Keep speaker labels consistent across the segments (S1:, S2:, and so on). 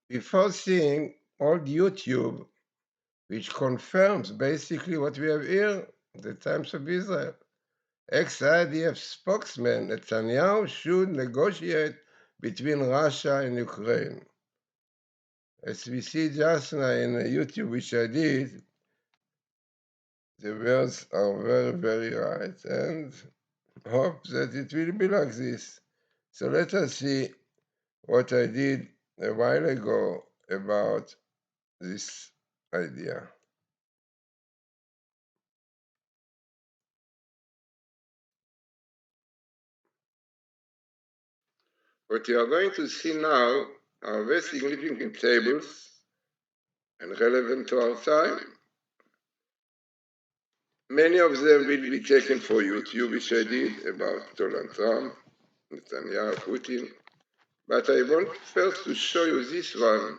S1: before seeing old YouTube, which confirms basically what we have here, the Times of Israel. Ex-IDF spokesman Netanyahu should negotiate between Russia and Ukraine. As we see just now in YouTube, which I did, the words are very, very right, and hope that it will be like this. So let us see what I did a while ago about this idea. What you are going to see now are very significant tables and relevant to our time. Many of them will be taken for YouTube, which I did about Donald Trump, Netanyahu, Putin. But I want first to show you this one,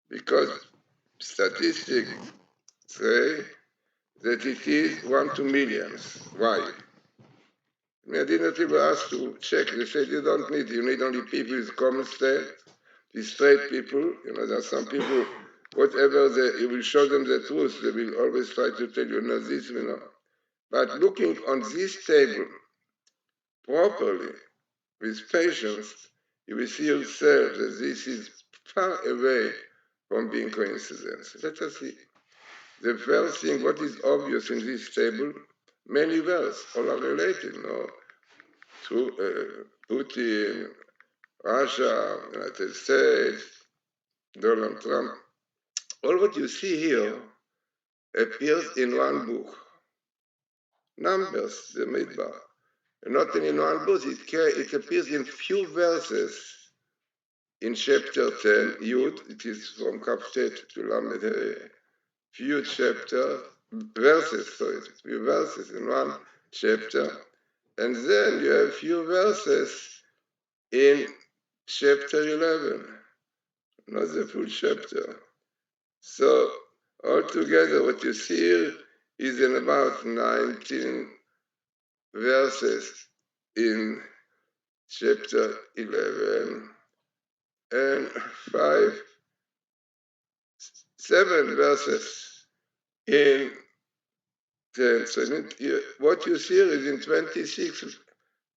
S1: because statistics say that it is 1 to millions. Why? I did not even ask to check. They said you don't need, you need only people with common sense, these straight people. There are some people, whatever you will show them the truth, they will always try to tell you, no, this, But looking on this table properly, with patience, you will see yourself that this is far away from being coincidence. Let us see. The first thing, what is obvious in this table, many words, all are related, to Putin, Russia, United States, Donald Trump. All what you see here appears in one book. Numbers, the Midbar. Not in one book, it appears in few verses. In chapter 10, Yud, it is from Kaptet to Lamed, few verses in one chapter. And then you have few verses in chapter 11, not the full chapter. So altogether what you see here is in about 19 verses in chapter 11 and 7 verses in 10. So what you see here is in 26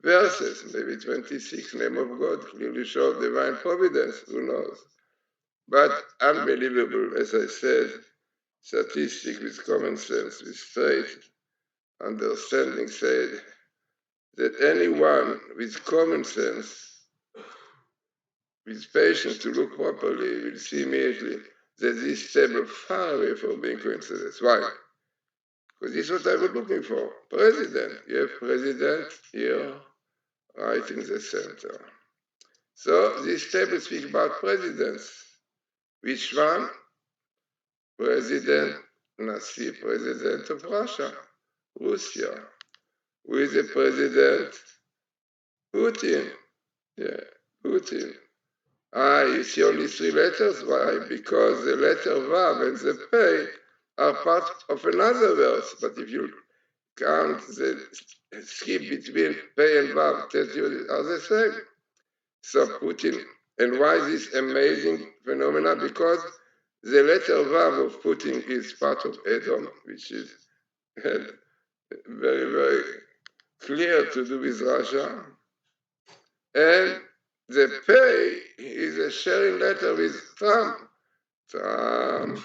S1: verses, maybe 26, name of God, clearly show divine providence, who knows. But unbelievable, as I said, statistic with common sense, with straight understanding said that anyone with common sense, with patience to look properly, will see immediately that this table far away from being coincidence. Why? Because this is what I was looking for. President. You have president here, right in the center. So this table speaks about presidents. Which one? President Nasi, president of Russia, Russia. Who is the president? Putin. Yeah, Putin. You see only 3 letters. Why? Because the letter Vav and the Pei are part of another verse. But if you count the skip between Pei and Vav, tells you they are the same. So Putin. And why this amazing phenomena? Because the letter Vav of Putin is part of Edom, which is very, very clear to do with Russia. And the Pei is a sharing letter with Trump. Trump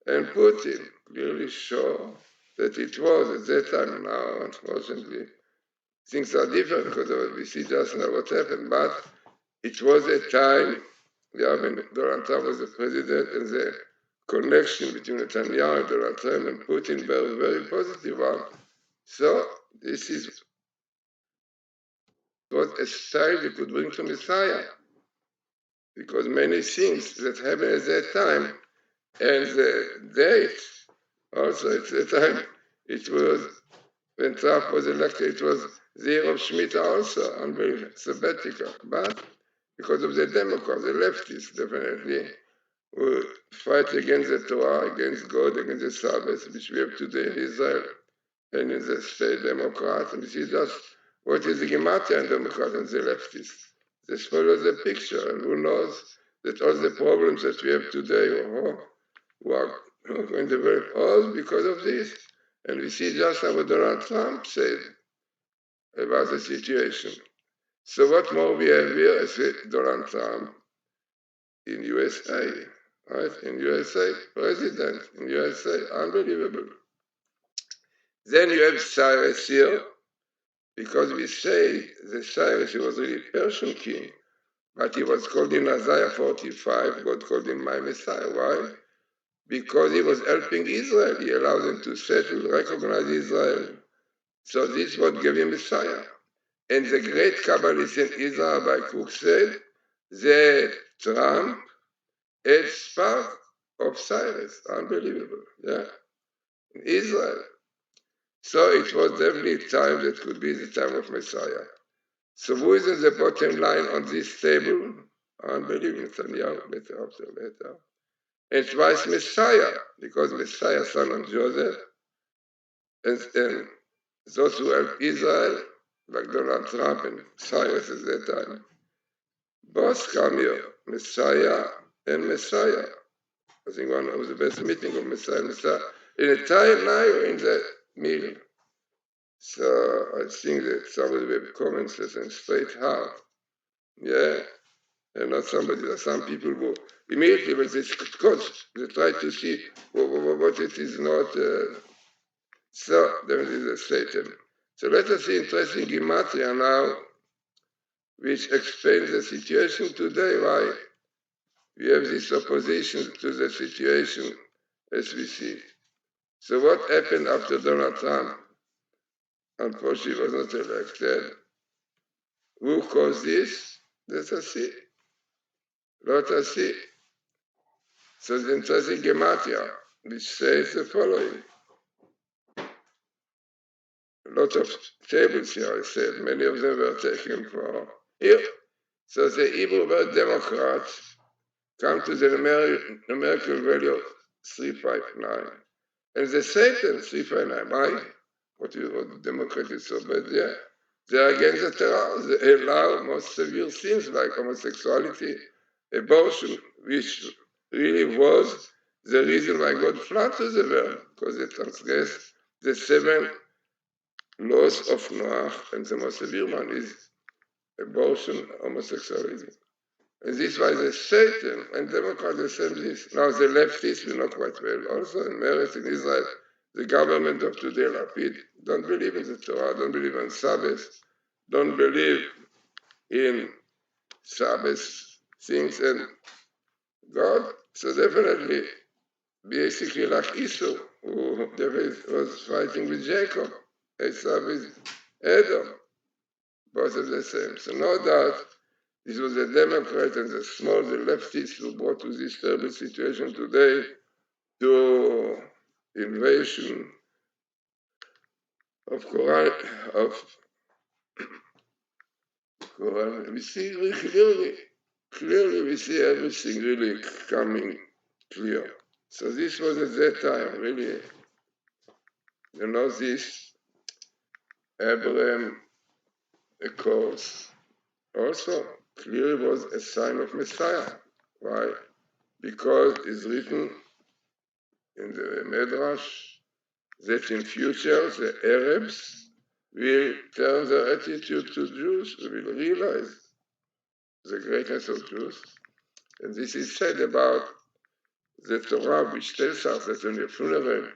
S1: and Putin clearly show that it was at that time. Now, unfortunately, things are different because of what we see just now what happened. But it was a time, when Donald Trump was the president, and the connection between Netanyahu and Donald Trump and Putin were a very positive one. So this is what a style you could bring to Messiah. Because many things that happened at that time, and the date, also at the time, it was, when Trump was elected, it was the year of Shemitah also, unbelievable, sabbatical. But because of the Democrats, the leftists, definitely, who fight against the Torah, against God, against the Sabbath, which we have today in Israel, and in the state Democrats, and this is just what is the Gematria and Democrats and the leftists. They follow the picture, and who knows that all the problems that we have today who are going to develop all because of this. And we see just how Donald Trump said about the situation. So what more we have here is Donald Trump in USA, right? In USA, president in USA, unbelievable. Then you have Cyrus here, because we say the Cyrus, he was really Persian king, but he was called in Isaiah 45, God called him my Messiah. Why? Because he was helping Israel. He allowed them to settle, recognize Israel. So this is what gave him Messiah. And the great Kabbalist in Israel by Cook said that Trump had spark of Cyrus. Unbelievable. Yeah. In Israel. So it was definitely time that could be the time of Messiah. So who is in the bottom line on this table? Unbelievable. Netanyahu, better after later. And twice Messiah, because Messiah, son of Joseph, and those who help Israel, like Donald Trump and Cyrus at that time, both come here, Messiah and Messiah. I think one of the best meetings of Messiah and Messiah. In a time now, you're in the middle. So I think that somebody will have common sense and straight heart. Yeah. And not somebody, some people who immediately when they coach, they try to see what it is not. So there is a Satan. So let us see interesting gematria now, which explains the situation today, why we have this opposition to the situation as we see. So what happened after Donald Trump? Unfortunately, he was not elected. Who caused this? Let us see. Let us see. So the interesting gematria, which says the following. A lot of tables here, I said, many of them were taken for here. So the Hebrew word Democrat come to the numerical value of 359. And the Satan, 359. Why? What the Democrat is so bad there? They are against the Torah. They allow most severe sins like homosexuality, abortion, which really was the reason why God flooded the world, because they transgressed the 7 laws of Noah, and the most severe one is abortion, homosexuality. And this was the Satan, and Democrats the same this. Now the leftists, we know quite well, also in Meretz in Israel, the government of today, Lapid, don't believe in the Torah, don't believe in Sabbath, don't believe in Sabbath things and God. So definitely, basically like Esau, who was fighting with Jacob, Esau with Adam, both of the same. So no doubt, this was the Democrat and the small, the leftists who brought to this terrible situation today to invasion of Quran, We see really clearly we see everything really coming clear. So this was at that time, really, this Abraham Accords also clearly was a sign of Messiah. Why? Because it's written in the Midrash that in future the Arabs will turn their attitude to Jews, will realize the greatness of Jews. And this is said about the Torah, which tells us that in the funeral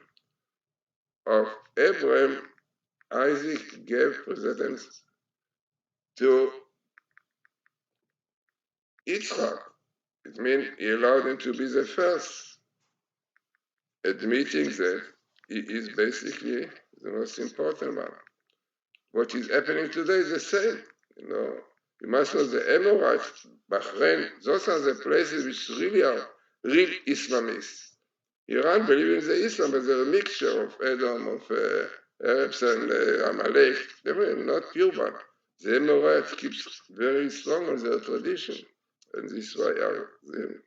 S1: of Abraham, Isaac gave precedence to Yitzchak. It means he allowed him to be the first, admitting that he is basically the most important one. What is happening today is the same. You must know the Amorites, Bahrain, those are the places which really are real Islamists. Iran believes in the Islam, but they're a mixture of Edom, of Arabs and Amalek. They were not pure one. The Amorites keep very strong on their tradition, and this is why them.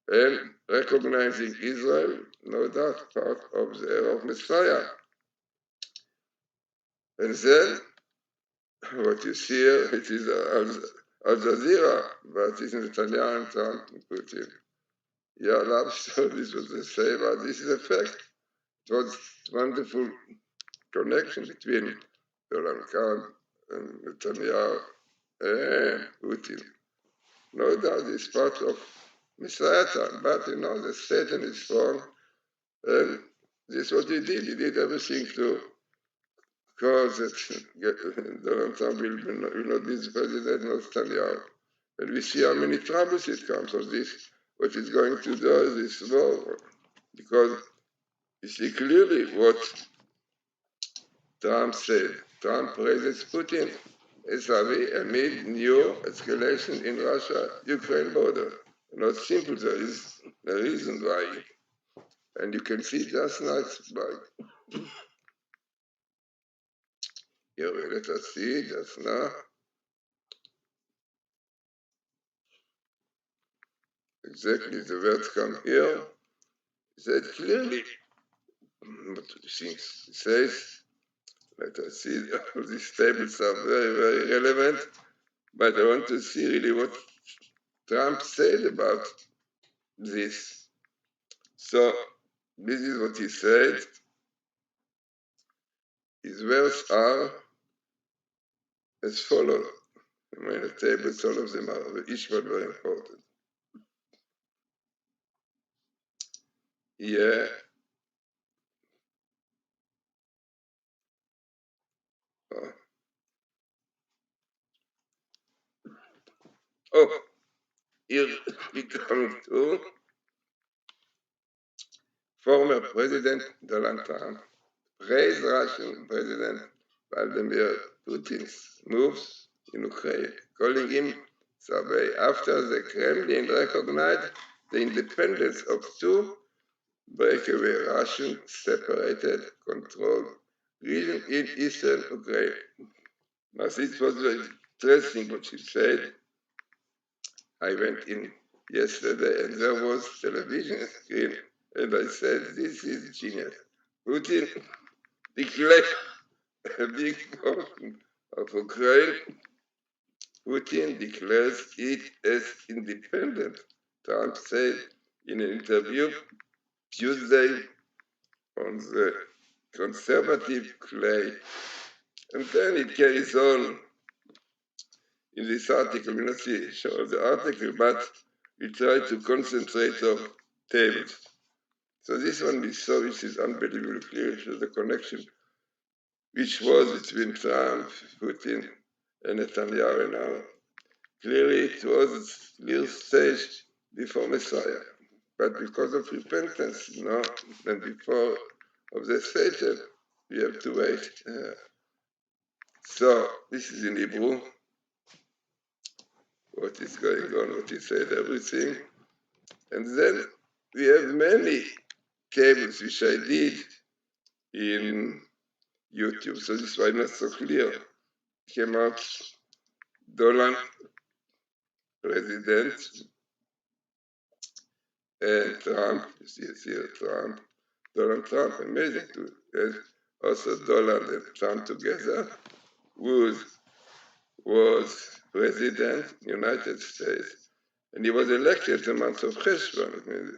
S1: And recognizing Israel, no doubt, part of the era of Messiah. And then, what you see here, it is Al Jazeera, but it's Netanyahu and Trump and Putin. Yeah, love so this was the same, but this is a fact. It was wonderful connection between Donald Trump and Netanyahu and Putin. No doubt it's part of Messiah time, but the Satan is strong, and this is what he did. He did everything to cause that Donald Trump will not be the president, not Netanyahu. And we see how many troubles it comes of this, what it's going to do, this war, because you see clearly what Trump said. Trump praises Putin as amid new escalation in Russia-Ukraine border. Not simple, there is a reason why. And you can see just now, here, let us see just now. Exactly, the words come here. He said clearly, what do you think? He says, let us see, all these tables are very, very relevant, but I want to see really what Trump said about this. So, this is what he said. His words are as follows. I mean, the tables, all of them are, each one very important. Yeah. Oh, here we come to former President Donald Trump praised Russian President Vladimir Putin's moves in Ukraine, calling him survey after the Kremlin recognized the independence of two breakaway Russian separated controlled regions in eastern Ukraine. Now, this was very interesting what she said. I went in yesterday and there was television screen and I said, this is genius. Putin declared a big portion of Ukraine. Putin declares it as independent, Trump said in an interview Tuesday on the conservative clay. And then it carries on in this article. We will not show the article, but we try to concentrate on tables. So this one we saw, which is unbelievably clear, shows the connection which was between Trump, Putin, and Netanyahu now. Clearly it was a clear stage before Messiah, but because of repentance, and before of the Satan, we have to wait. So this is in Hebrew. What is going on, what he said, everything. And then we have many tables which I did in YouTube, so this is why not so clear. Came out Dolan president and Trump, you see here Trump, Donald Trump, amazing to have also Dolan and Trump together, who was president United States, and he was elected the month of Cheshvan.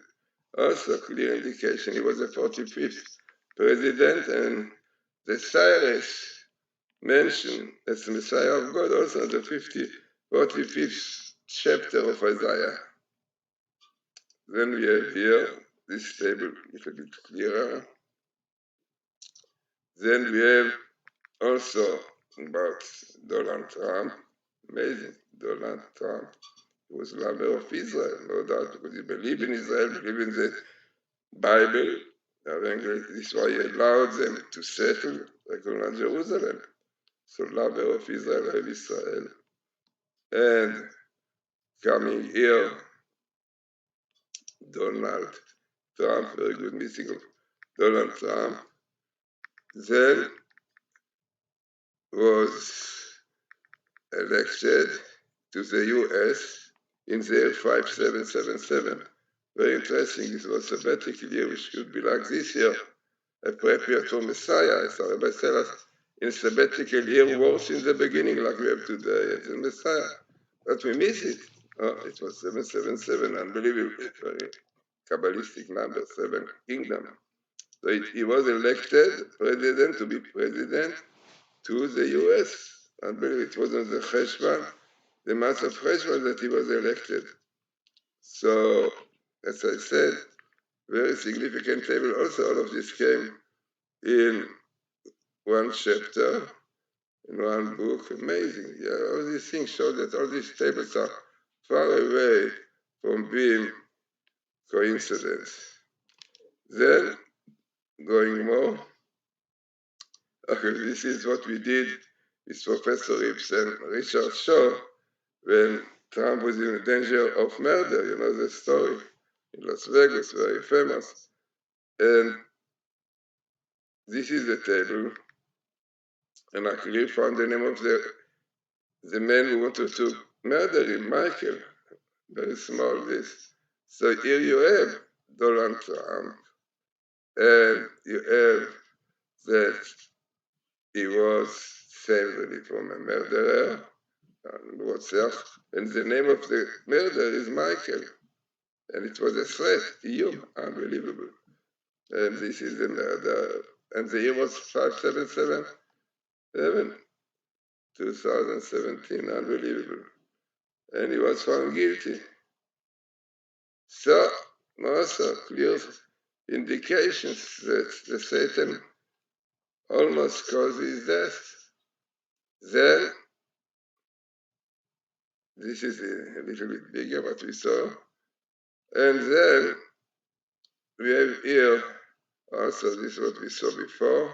S1: Also clear indication he was the 45th president, and the Cyrus mentioned as the Messiah of God also in the 45th chapter of Isaiah. Then we have here this table a little bit clearer. Then we have also about Donald Trump, amazing Donald Trump. He was a lover of Israel, no doubt, because he believed in Israel, believed in the Bible. This is why he allowed them to settle, recognize Jerusalem. So lover of Israel, of Israel. And coming here, Donald Trump, very good meeting of Donald Trump, then was elected to the US in the year 5777. Very interesting, this was a sabbatical year, which should be like this year, appropriate for Messiah, as our Rabbi said us, in sabbatical year was in the beginning, like we have today, as in Messiah. but we miss it. Oh, it was 777, unbelievable, very Kabbalistic number, 7 kingdom. So he was elected president to be president to the US. Unbelievable, it wasn't the Cheshvan, the month of Cheshvan that he was elected. So, as I said, very significant table. Also, all of this came in one chapter, in one book. Amazing. Yeah, all these things show that all these tables are far away from being coincidence. Then, going more, okay, this is what we did with Professor Rips and Richard Shaw when Trump was in danger of murder. You know the story in Las Vegas, very famous. And this is the table. And I clearly found the name of the man who wanted to murder him, Michael. Very small this. So here you have Donald Trump, and you have that he was saved from a murderer, and the name of the murderer is Michael. And it was a threat, you, unbelievable. And this is the murder. And the year was 577, 2017, unbelievable. And he was found guilty. So, also clear indications that the Satan almost caused his death. Then, this is a little bit bigger what we saw. And then, we have here also this is what we saw before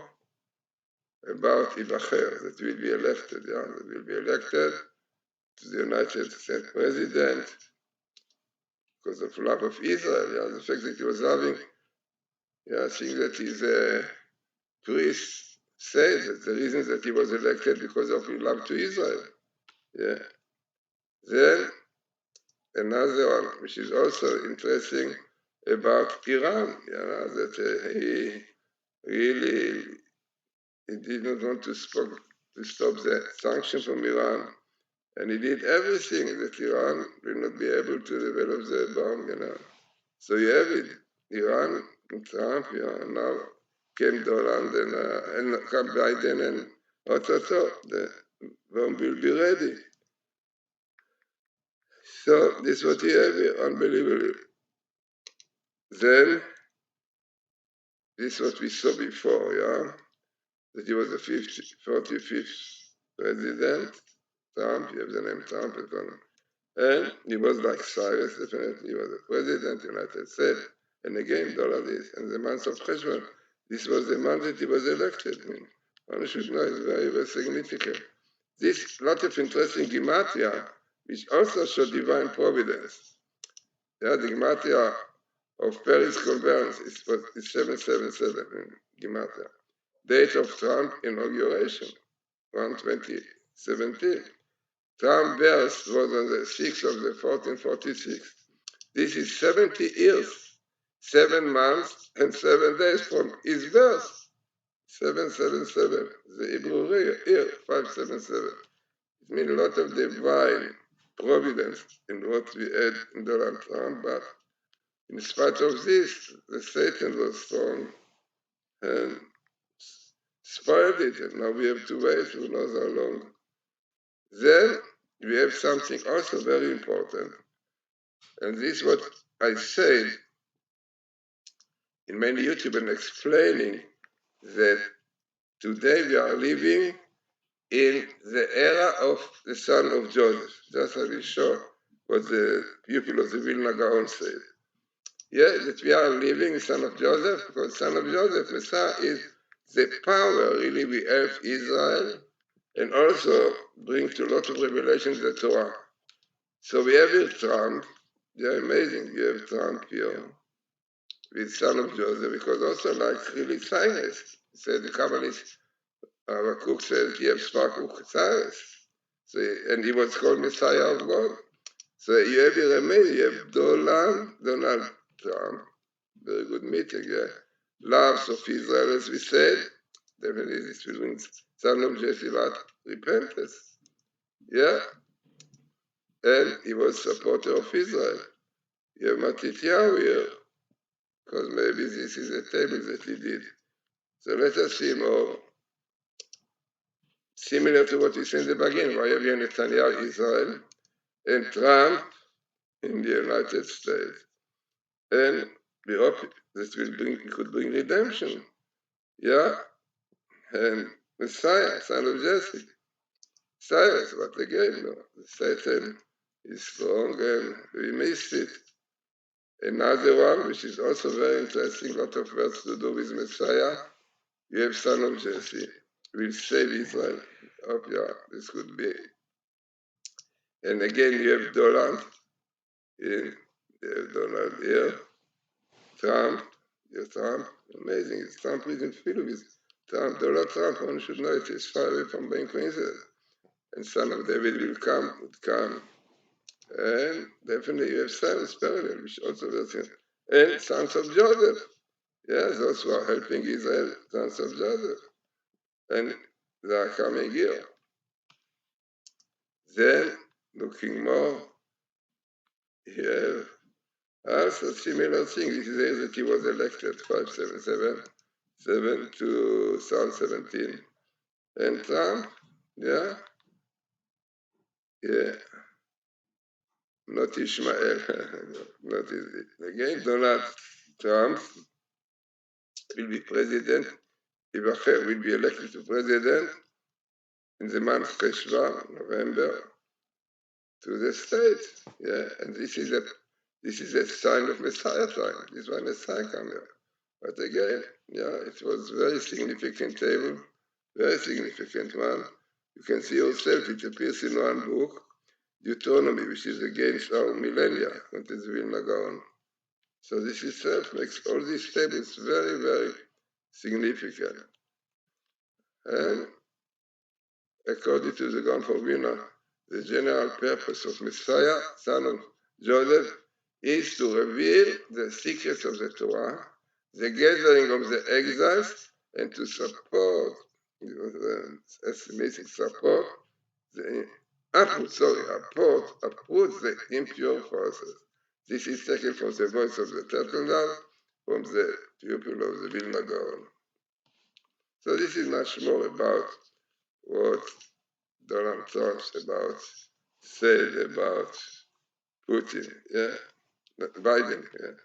S1: about Ibacher, that will be elected, that will be elected to the United States president because of love of Israel, the fact that he was loving, I think that his priest said that the reason that he was elected because of his love to Israel. Then another one, which is also interesting, about Iran, that he really he did not want to stop the sanctions from Iran, and he did everything that Iran will not be able to develop the bomb, So you have it, Iran, and Trump, now came Donald and come Biden, and the bomb will be ready. So this is what you have here, unbelievable. Then, this is what we saw before, that he was the 45th president, Trump, you have the name Trump, and he was like Cyrus, definitely, he was the president of the United States, and again, Donald is, and the month of Cheshvan, this was the month that he was elected. One should know it's very, very significant. This lot of interesting gematria, which also show divine providence. The gematria of Paris Conference is 777 in gematria. Date of Trump inauguration, 1/2017. Trump birth was on the 6th of the 1446. This is 70 years, 7 months, and 7 days from his birth. 777, the Hebrew year, 577. It means a lot of divine providence in what we had in Donald Trump, but in spite of this, the Satan was strong and spoiled it, and now we have to wait who knows how long. Then we have something also very important, and this is what I said in many YouTube and explaining that today we are living in the era of the son of Joseph. Just as we saw what the pupil of the Vilna Gaon said. That we are living in son of Joseph, because son of Joseph, Messiah, is the power really we have Israel, and also bring to a lot of revelations the Torah. So we have here Trump, they're amazing, we have Trump here, with son of Joseph, because also like really Cyrus, said the Kabbalist, our cook said he have Sparkuk Cyrus, so, and he was called Messiah of God. So you have here amazing, you have Donald Trump, very good meeting, loves of Israel, as we said, definitely this will mean son of Jesse, but repentance, and he was supporter of Israel. You have Matityahu here, because maybe this is a table that he did. So let us see more similar to what we said in the beginning. Why have you Netanyahu, Israel, and Trump in the United States? And we hope this could bring redemption. Yeah? And Messiah, son of Jesse. Cyrus, but again, no, Satan is strong and we missed it. Another one, which is also very interesting, a lot of words to do with Messiah. You have son of Jesse, will save Israel. Oh, yeah, this could be. And again, you have Donald, you have Donald here, Trump, yes, Trump, amazing. Trump is in field with Trump, Donald Trump, one should know it is far away from being coincidence. And son of David would come. And definitely you have sons parallel, which also does it. And sons of Joseph. Yes, those who are helping Israel, sons of Joseph. And they are coming here. Then, looking more, you have also similar thing. This is the year that he was elected, 577 to 2017. And Trump, yeah, not Ishmael, not easy. Again, Donald Trump will be president, will be elected to president in the month Cheshvan, November, to the state. Yeah, and this is a sign of Messiah time. This one Messiah come here. But again, yeah, it was very significant table, very significant one. You can see yourself, it appears in one book, Deuteronomy, which is against our millennia, what is Vilna Gaon. So this itself makes all these tables very, very significant. And according to the Gaon for Vilna, the general purpose of Messiah, son of Joseph, is to reveal the secrets of the Torah, the gathering of the exiles, and to support, estimating support, uproot the impure forces. This is taken from the voice of the turtle dove, from the pupil of the Vilna Gaon. So this is much more about what Donald talks about, said about Putin, yeah, Biden, yeah.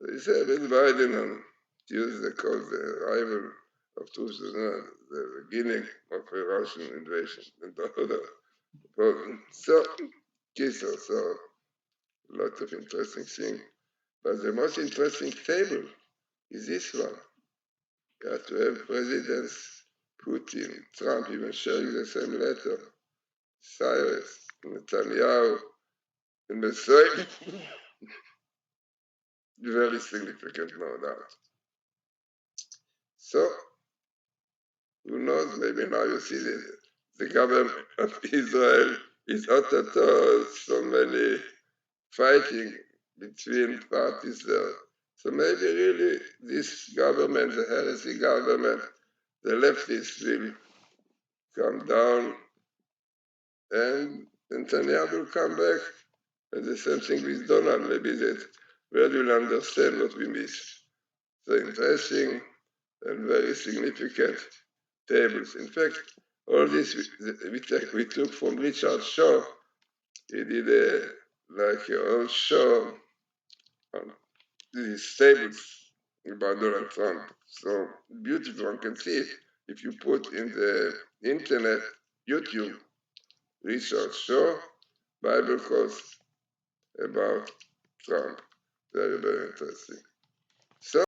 S1: So he said that Biden on Tuesday called the arrival of 2000, the beginning of a Russian invasion. So, so a lot of interesting things. But the most interesting table is this one. You have to have presidents, Putin, Trump even sharing the same letter, Cyrus, Netanyahu, and the same. Very significant, no doubt. So, who knows, maybe now you see the government of Israel is not at all so many fighting between parties there. So maybe really this government, the heresy government, the leftists will come down and Netanyahu will come back. And the same thing with Donald, maybe that world will understand what we miss. So interesting and very significant tables. In fact, all this we took from Richard Shaw. He did a whole show on these tables about Donald Trump. So beautiful, one can see it if you put in the internet, YouTube, Richard Shaw, Bible course about Trump. Very, very interesting. So